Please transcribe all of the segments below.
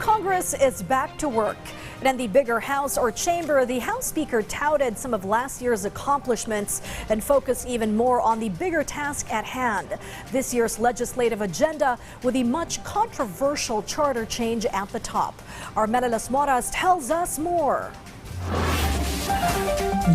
Congress is back to work. And in the bigger House or chamber, the House Speaker touted some of last year's accomplishments and focused even more on the bigger task at hand. This year's legislative agenda with the much controversial charter change at the top. Our Melalas Moras tells us more.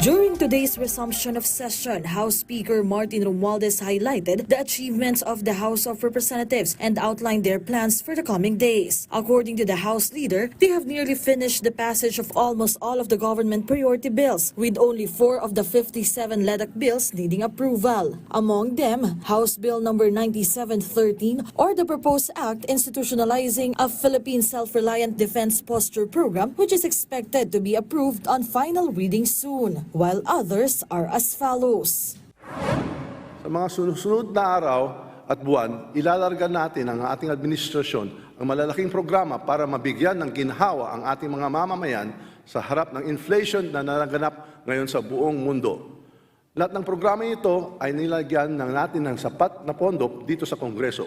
During today's resumption of session, House Speaker Martin Romualdez highlighted the achievements of the House of Representatives and outlined their plans for the coming days. According to the House leader, they have nearly finished the passage of almost all of the government priority bills, with only 4 of the 57 LEDAC bills needing approval. Among them, House Bill number 9713, or the proposed act institutionalizing a Philippine Self-Reliant Defense Posture Program, which is expected to be approved on final reading soon, while others are as follows. Sa mga sunod na araw at buwan, ilalargan natin ang ating administrasyon ang malalaking programa para mabigyan ng ginhawa ang ating mga mamamayan sa harap ng inflation na naraganap ngayon sa buong mundo. Lahat ng programa ito ay nilagyan natin ng sapat na pondo dito sa Kongreso.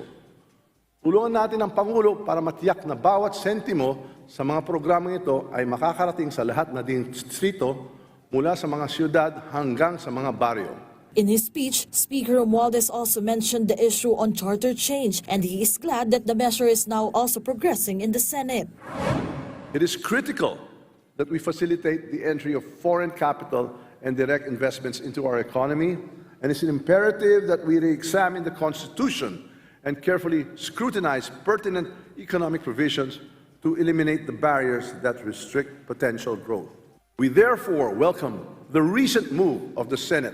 Tulungan natin ang Pangulo para matiyak na bawat sentimo sa mga programang ito ay makakarating sa lahat na distrito mula sa mga siyudad hanggang sa mga baryo. In his speech, Speaker Romualdez also mentioned the issue on charter change, and he is glad that the measure is now also progressing in the Senate. It is critical that we facilitate the entry of foreign capital and direct investments into our economy, and it's imperative that we re-examine the Constitution and carefully scrutinize pertinent economic provisions to eliminate the barriers that restrict potential growth. We therefore welcome the recent move of the Senate,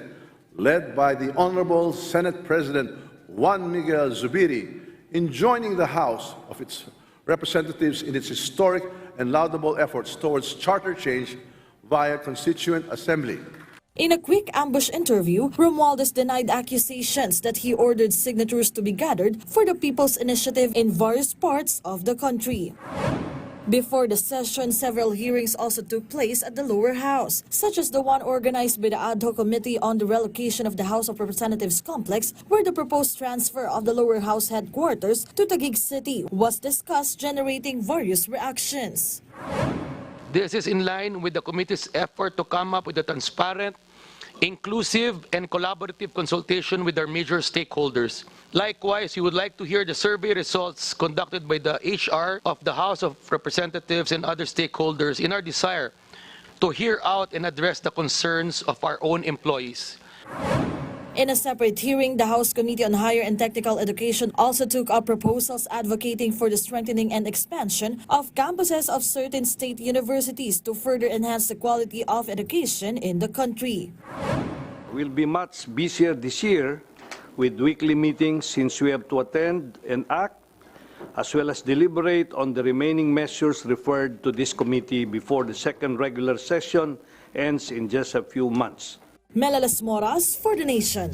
led by the Honorable Senate President Juan Miguel Zubiri, in joining the House of its representatives in its historic and laudable efforts towards charter change via Constituent Assembly. In a quick ambush interview, Romualdez denied accusations that he ordered signatures to be gathered for the People's Initiative in various parts of the country. Before the session, several hearings also took place at the lower house, such as the one organized by the Ad Hoc Committee on the Relocation of the House of Representatives complex, where the proposed transfer of the lower house headquarters to Taguig City was discussed, generating various reactions. This is in line with the committee's effort to come up with a transparent, inclusive, and collaborative consultation with our major stakeholders. Likewise, we would like to hear the survey results conducted by the HR of the House of Representatives and other stakeholders in our desire to hear out and address the concerns of our own employees. In a separate hearing, the House Committee on Higher and Technical Education also took up proposals advocating for the strengthening and expansion of campuses of certain state universities to further enhance the quality of education in the country. We'll be much busier this year with weekly meetings since we have to attend and act, as well as deliberate on the remaining measures referred to this committee before the second regular session ends in just a few months. Melalas Moras for the Nation.